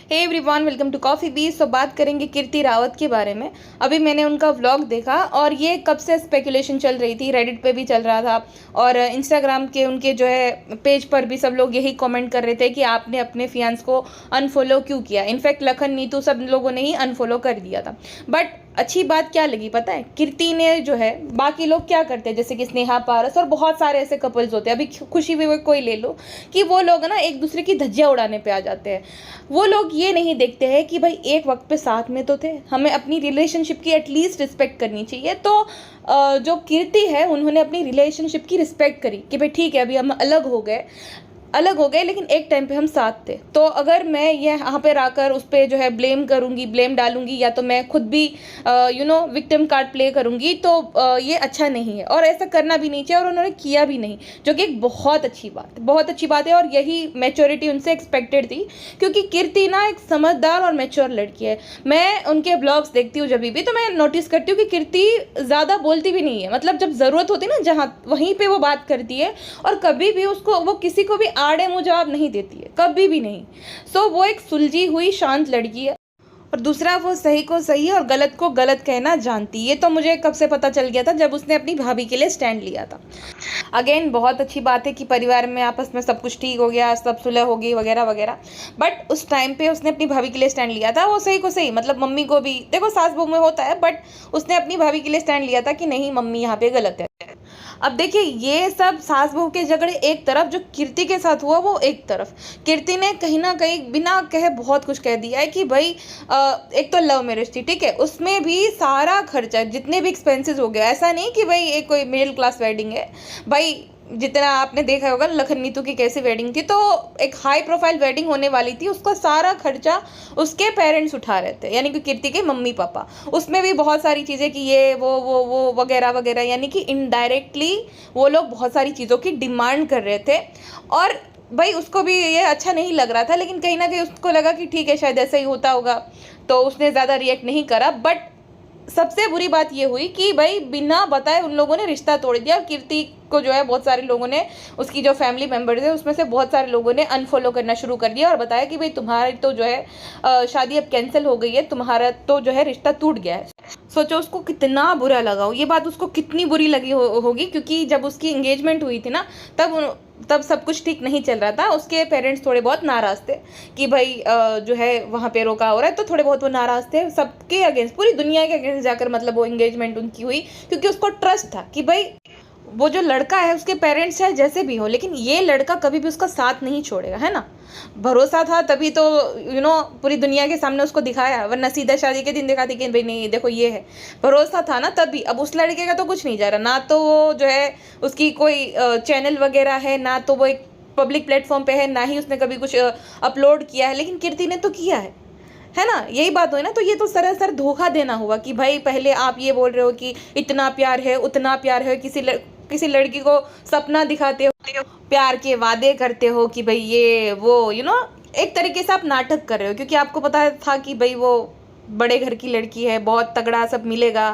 Hey everyone, welcome to coffee बीज। तो बात करेंगे कीर्ति रावत के बारे में। अभी मैंने उनका व्लॉग देखा और ये कब से स्पेकुलेशन चल रही थी, रेडिट पे भी चल रहा था और इंस्टाग्राम के उनके जो है पेज पर भी सब लोग यही कमेंट कर रहे थे कि आपने अपने फियांस को अनफॉलो क्यों किया। इनफैक्ट लखन, नीतू सब लोगों ने ही अनफॉलो कर दिया था। बट अच्छी बात क्या लगी पता है, कीर्ति ने जो है, बाकी लोग क्या करते हैं जैसे कि स्नेहा पारस और बहुत सारे ऐसे कपल्स होते हैं, अभी खुशी भी कोई ले लो, कि वो लोग ना एक दूसरे की धज्जियां उड़ाने पे आ जाते हैं। वो लोग ये नहीं देखते हैं कि भाई एक वक्त पे साथ में तो थे, हमें अपनी रिलेशनशिप की एटलीस्ट रिस्पेक्ट करनी चाहिए। तो जो कीर्ति है उन्होंने अपनी रिलेशनशिप की रिस्पेक्ट करी कि भाई ठीक है, अभी हम अलग हो गए लेकिन एक टाइम पे हम साथ थे। तो अगर मैं ये यहाँ पे आकर उस पर जो है ब्लेम डालूंगी या तो मैं खुद भी विक्टिम कार्ड प्ले करूंगी, तो ये अच्छा नहीं है और ऐसा करना भी नहीं चाहिए, और उन्होंने किया भी नहीं, जो कि एक बहुत अच्छी बात है। और यही मैच्योरिटी उनसे एक्सपेक्टेड थी, क्योंकि कीर्ति ना एक समझदार और मैच्योर लड़की है। मैं उनके ब्लॉग्स देखती हूँ जब भी, तो मैं नोटिस करती हूँ कि कीर्ति ज़्यादा बोलती भी नहीं है, मतलब जब ज़रूरत होती है ना जहाँ, वहीं पे वो बात करती है और कभी भी वो किसी को भी आड़े मुँह जवाब नहीं देती है, कभी भी नहीं। सो वो एक सुलझी हुई शांत लड़की है। और दूसरा, वो सही को सही और गलत को गलत कहना जानती है। ये तो मुझे कब से पता चल गया था, जब उसने अपनी भाभी के लिए स्टैंड लिया था। अगेन बहुत अच्छी बात है कि परिवार में आपस में सब कुछ ठीक हो गया, सब सुलह हो गई वगैरह वगैरह। बट उस टाइम पे उसने अपनी भाभी के लिए स्टैंड लिया था, वो सही को सही, मतलब मम्मी को भी देखो, सास बहू में होता है, बट उसने अपनी भाभी के लिए स्टैंड लिया था कि नहीं, मम्मी यहाँ पे गलत है। अब देखिए, ये सब सास बहू के झगड़े एक तरफ, जो कीर्ति के साथ हुआ वो एक तरफ। कीर्ति ने कहीं ना कहीं बिना कहे बहुत कुछ कह दिया है कि भाई एक तो लव मैरिज थी, ठीक है, उसमें भी सारा खर्चा, जितने भी एक्सपेंसेस हो गया, ऐसा नहीं कि भाई एक कोई मिडिल क्लास वेडिंग है। भाई जितना आपने देखा होगा लखन नीतू की कैसी वेडिंग थी, तो एक हाई प्रोफाइल वेडिंग होने वाली थी, उसका सारा खर्चा उसके पेरेंट्स उठा रहे थे, यानी कि कीर्ति के मम्मी पापा। उसमें भी बहुत सारी चीज़ें कि ये वो वगैरह वगैरह, यानी कि इनडायरेक्टली वो लोग बहुत सारी चीज़ों की डिमांड कर रहे थे। और भाई उसको भी ये अच्छा नहीं लग रहा था, लेकिन कहीं ना कहीं उसको लगा कि ठीक है, शायद ऐसा ही होता होगा, तो उसने ज़्यादा रिएक्ट नहीं करा। बट सबसे बुरी बात ये हुई कि भाई बिना बताए उन लोगों ने रिश्ता तोड़ दिया। कीर्ति को जो है बहुत सारे लोगों ने, उसकी जो फैमिली मेम्बर्स है उसमें से बहुत सारे लोगों ने अनफॉलो करना शुरू कर दिया और बताया कि भाई तुम्हारी तो जो है शादी अब कैंसिल हो गई है, तुम्हारा तो जो है रिश्ता टूट गया है। सोचो उसको कितना बुरा लगा हो, ये बात उसको कितनी बुरी लगी होगी, क्योंकि जब उसकी एंगेजमेंट हुई थी ना, तब सब कुछ ठीक नहीं चल रहा था। उसके पेरेंट्स थोड़े बहुत नाराज़ थे कि भाई जो है वहाँ पे रोका हो रहा है, तो थोड़े बहुत वो नाराज़ थे सबके अगेंस्ट, पूरी दुनिया के अगेंस्ट जाकर, मतलब वो एंगेजमेंट उनकी हुई, क्योंकि उसको ट्रस्ट था कि भाई वो जो लड़का है उसके पेरेंट्स चाहे जैसे भी हो, लेकिन ये लड़का कभी भी उसका साथ नहीं छोड़ेगा, है ना। भरोसा था तभी तो पूरी दुनिया के सामने उसको दिखाया, वरना सीधा शादी के दिन दिखाती कि भाई नहीं देखो ये है। भरोसा था ना तभी। अब उस लड़के का तो कुछ नहीं जा रहा, ना तो वो जो है उसकी कोई चैनल वगैरह है, ना तो वो एक पब्लिक प्लेटफॉर्म पे है, ना ही उसने कभी कुछ अपलोड किया है, लेकिन कीर्ति ने तो किया है ना। यही बात हुई ना। तो ये तो सरासर धोखा देना हुआ कि भाई पहले आप ये बोल रहे हो कि इतना प्यार है, उतना प्यार है, किसी लड़की को सपना दिखाते हो, प्यार के वादे करते हो कि भाई ये वो एक तरीके से आप नाटक कर रहे हो, क्योंकि आपको पता था कि भाई वो बड़े घर की लड़की है, बहुत तगड़ा सब मिलेगा,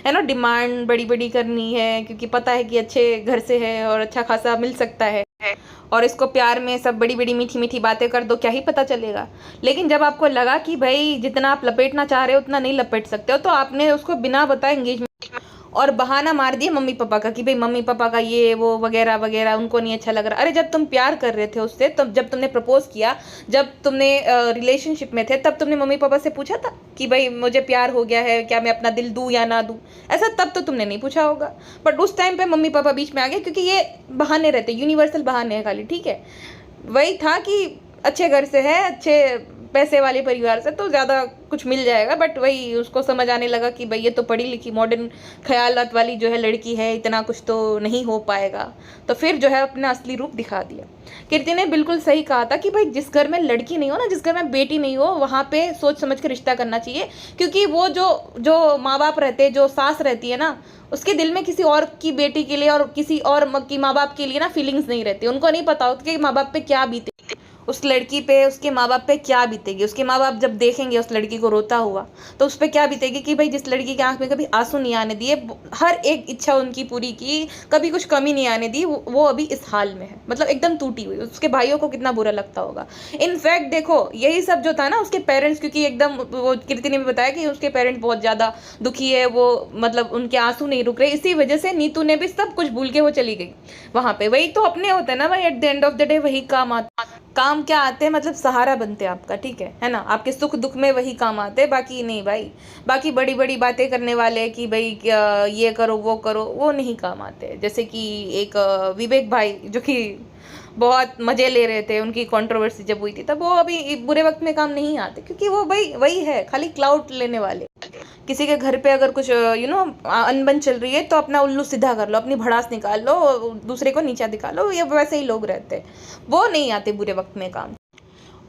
है ना, डिमांड बड़ी बड़ी करनी है, क्योंकि पता है कि अच्छे घर से है और अच्छा खासा मिल सकता है, और इसको प्यार में सब बड़ी बड़ी मीठी मीठी बातें कर दो, क्या ही पता चलेगा। लेकिन जब आपको लगा कि भाई जितना आप लपेटना चाह रहे हो उतना नहीं लपेट सकते हो, तो आपने उसको बिना बताए एंगेजमेंट और बहाना मार दिया मम्मी पापा का कि भाई मम्मी पापा का ये वो वगैरह वगैरह, उनको नहीं अच्छा लग रहा। अरे जब तुम प्यार कर रहे थे उससे, तब जब तुमने प्रपोज किया, जब तुमने रिलेशनशिप में थे, तब तुमने मम्मी पापा से पूछा था कि भाई मुझे प्यार हो गया है, क्या मैं अपना दिल दूँ या ना दूँ? ऐसा तब तो तुमने नहीं पूछा होगा। बट उस टाइम पे मम्मी पापा बीच में आ गए, क्योंकि ये बहाने रहते, यूनिवर्सल बहाने हैं खाली, ठीक है। वही था कि अच्छे घर से है, अच्छे पैसे वाले परिवार से, तो ज़्यादा कुछ मिल जाएगा। बट वही उसको समझ आने लगा कि भाई ये तो पढ़ी लिखी मॉडर्न ख्यालात वाली जो है लड़की है, इतना कुछ तो नहीं हो पाएगा। तो फिर जो है अपना असली रूप दिखा दिया। कीर्ति ने बिल्कुल सही कहा था कि भाई जिस घर में लड़की नहीं हो ना, जिस घर में बेटी नहीं हो, वहाँ पे सोच समझ कर रिश्ता करना चाहिए, क्योंकि वो जो माँ बाप रहते, जो सास रहती है ना, उसके दिल में किसी और की बेटी के लिए और किसी और की माँ बाप के लिए ना फीलिंग्स नहीं रहती। उनको नहीं पता होता कि माँ बाप पे क्या बीते, उस लड़की पे, उसके माँ बाप पे क्या बीतेगी। उसके माँ बाप जब देखेंगे उस लड़की को रोता हुआ, तो उस पे क्या बीतेगी कि भाई जिस लड़की की आंख में कभी आंसू नहीं आने दिए, हर एक इच्छा उनकी पूरी की, कभी कुछ कमी नहीं आने दी, वो अभी इस हाल में है, मतलब एकदम टूटी हुई। उसके भाइयों को कितना बुरा लगता होगा। इनफैक्ट देखो, यही सब जो था ना, उसके पेरेंट्स, क्योंकि एकदम वो कीर्ति ने भी बताया कि उसके पेरेंट्स बहुत ज़्यादा दुखी है, वो मतलब उनके आंसू नहीं रुक रहे, इसी वजह से नीतू ने भी सब कुछ भूल के वो चली गई वहां पे। वही तो अपने होते हैं ना भाई, at the end of the day वही काम आते। काम क्या आते हैं, मतलब सहारा बनते हैं आपका, ठीक है ना, आपके सुख दुख में वही काम आते हैं, बाकी नहीं भाई। बाकी बड़ी बड़ी बातें करने वाले कि भाई ये करो वो करो, वो नहीं काम आते। जैसे कि एक विवेक भाई जो कि बहुत मजे ले रहे थे, उनकी कंट्रोवर्सी जब हुई थी तब, वो अभी बुरे वक्त में काम नहीं आते, क्योंकि वो भाई वही है, खाली क्लाउड लेने वाले। किसी के घर पे अगर कुछ अनबन चल रही है तो अपना उल्लू सीधा कर लो, अपनी भड़ास निकाल लो, दूसरे को नीचा दिखा लो, ये वैसे ही लोग रहते हैं, वो नहीं आते बुरे वक्त में काम।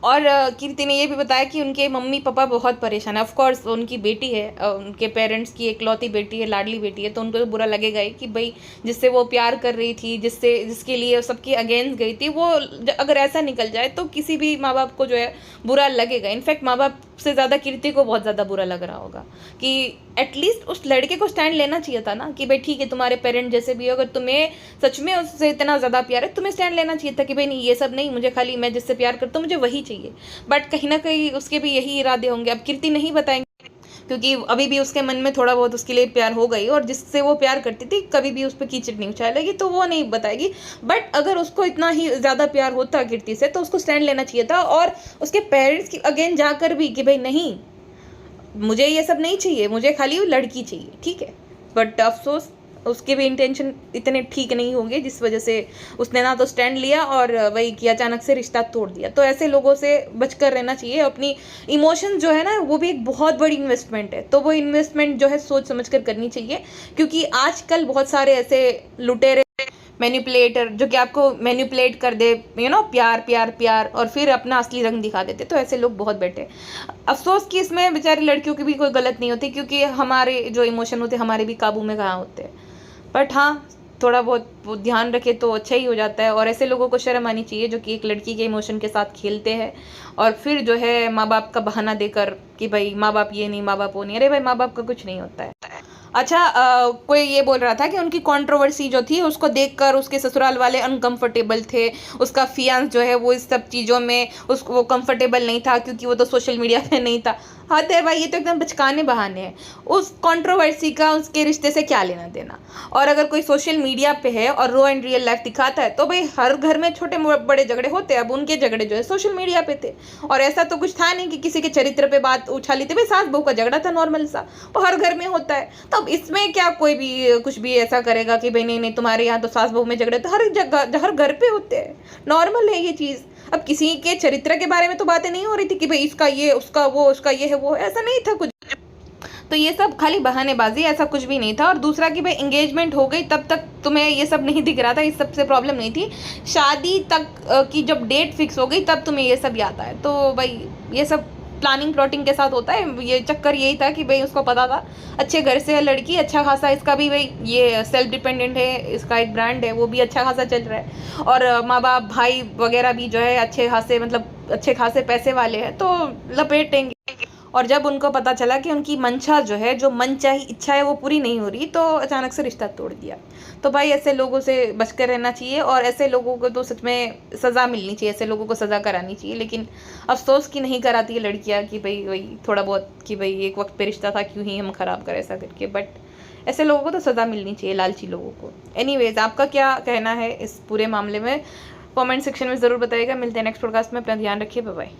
और कीर्ति ने ये भी बताया कि उनके मम्मी पापा बहुत परेशान है। ऑफ कोर्स उनकी बेटी है, उनके पेरेंट्स की इकलौती बेटी है, लाडली बेटी है, तो उनको तो बुरा लगेगा ही कि भाई जिससे वो प्यार कर रही थी, जिसके लिए सबके अगेंस्ट गई थी, वो अगर ऐसा निकल जाए तो किसी भी माँ बाप को जो है बुरा लगेगा। इनफैक्ट माँ बाप से ज़्यादा कीर्ति को बहुत ज़्यादा बुरा लग रहा होगा कि एटलीस्ट उस लड़के को स्टैंड लेना चाहिए था ना, कि भाई ठीक है, तुम्हारे पेरेंट जैसे भी हो, अगर तुम्हें सच में उससे इतना ज़्यादा प्यार है, तुम्हें स्टैंड लेना चाहिए था कि भाई नहीं, ये सब नहीं, मुझे खाली मैं जिससे प्यार करता हूँ मुझे वही चाहिए। बट कहीं ना कहीं उसके भी यही इरादे होंगे। अब कीर्ति नहीं बताएंगे, क्योंकि अभी भी उसके मन में थोड़ा बहुत उसके लिए प्यार हो गई, और जिससे वो प्यार करती थी कभी भी उस पर कीचड़ नहीं उछालेगी, तो वो नहीं बताएगी। बट अगर उसको इतना ही ज़्यादा प्यार होता कीर्ति से, तो उसको स्टैंड लेना चाहिए था, और उसके पेरेंट्स की अगेन जाकर भी कि भाई नहीं, मुझे ये सब नहीं चाहिए, मुझे खाली लड़की चाहिए, ठीक है। बट अफसोस उसके भी इंटेंशन इतने ठीक नहीं होंगे, जिस वजह से उसने ना तो स्टैंड लिया और वही कि अचानक से रिश्ता तोड़ दिया। तो ऐसे लोगों से बचकर रहना चाहिए। अपनी इमोशन जो है ना, वो भी एक बहुत बड़ी इन्वेस्टमेंट है, तो वो इन्वेस्टमेंट जो है सोच समझ कर करनी चाहिए, क्योंकि आजकल बहुत सारे ऐसे लुटेरे, मैनिपुलेटर, जो कि आपको मैनिपुलेट कर दे, प्यार प्यार प्यार, और फिर अपना असली रंग दिखा देते। तो ऐसे लोग बहुत बैठे। अफसोस कि इसमें बेचारी लड़कियों की भी कोई गलत नहीं होती, क्योंकि हमारे जो इमोशन होते हमारे भी काबू में कहाँ होते हैं। बट हाँ, थोड़ा बहुत वो ध्यान रखे तो अच्छा ही हो जाता है। और ऐसे लोगों को शर्म आनी चाहिए जो कि एक लड़की के इमोशन के साथ खेलते हैं, और फिर जो है माँ बाप का बहाना देकर कि भाई माँ बाप ये नहीं, माँ बाप वो नहीं। अरे भाई, माँ बाप का कुछ नहीं होता है। अच्छा, कोई ये बोल रहा था कि उनकी कंट्रोवर्सी जो थी उसको देखकर उसके ससुराल वाले अनकंफर्टेबल थे। उसका फियांस जो है वो इस सब चीज़ों में वो कंफर्टेबल नहीं था, क्योंकि वो तो सोशल मीडिया पे नहीं था। हाँ तो भाई, ये तो एकदम बचकाने बहाने हैं। उस कंट्रोवर्सी का उसके रिश्ते से क्या लेना देना। और अगर कोई सोशल मीडिया पे है और रो एंड रियल लाइफ दिखाता है, तो भाई हर घर में छोटे बड़े झगड़े होते हैं। अब उनके झगड़े जो है सोशल मीडिया पे थे, और ऐसा तो कुछ था नहीं कि किसी के चरित्र पे बात उछाली थी। भाई सास बहू का झगड़ा था, नॉर्मल सा, वो हर घर में होता है। तो अब इसमें क्या कोई भी कुछ भी ऐसा करेगा कि भाई नहीं नहीं, तुम्हारे यहाँ तो सास बहू में झगड़े तो हर जगह हर घर पे होते हैं, नॉर्मल है ये चीज़। अब किसी के चरित्र के बारे में तो बातें नहीं हो रही थी कि भाई इसका ये, उसका वो, उसका ये है वो है, ऐसा नहीं था कुछ। तो ये सब खाली बहानेबाजी, ऐसा कुछ भी नहीं था। और दूसरा कि भाई एंगेजमेंट हो गई तब तक तुम्हें ये सब नहीं दिख रहा था, इस सब से प्रॉब्लम नहीं थी। शादी तक की जब डेट फिक्स हो गई तब तुम्हें ये सब याद आया। तो भाई ये सब प्लानिंग प्लॉटिंग के साथ होता है। ये चक्कर यही था कि भाई उसको पता था अच्छे घर से है लड़की, अच्छा खासा इसका भी भाई ये सेल्फ डिपेंडेंट है, इसका एक ब्रांड है, वो भी अच्छा खासा चल रहा है, और माँ बाप भाई वगैरह भी जो है अच्छे खासे, मतलब अच्छे खासे पैसे वाले हैं, तो लपेटेंगे। और जब उनको पता चला कि उनकी मंशा जो है, जो मनचाही इच्छा है, वो पूरी नहीं हो रही, तो अचानक से रिश्ता तोड़ दिया। तो भाई ऐसे लोगों से बचकर रहना चाहिए, और ऐसे लोगों को तो सच में सज़ा मिलनी चाहिए, ऐसे लोगों को सज़ा करानी चाहिए। लेकिन अफसोस की नहीं कराती है लड़कियाँ कि भाई वही थोड़ा बहुत कि भाई एक वक्त पे रिश्ता था, क्यों ही हम ख़राब करें ऐसा करके। बट ऐसे लोगों को तो सज़ा मिलनी चाहिए, लालची लोगों को। एनीवेज, आपका क्या कहना है इस पूरे मामले में, कमेंट सेक्शन में ज़रूर बताइएगा। मिलते हैं नेक्स्ट पॉडकास्ट में, अपना ध्यान रखिए, बाय बाय।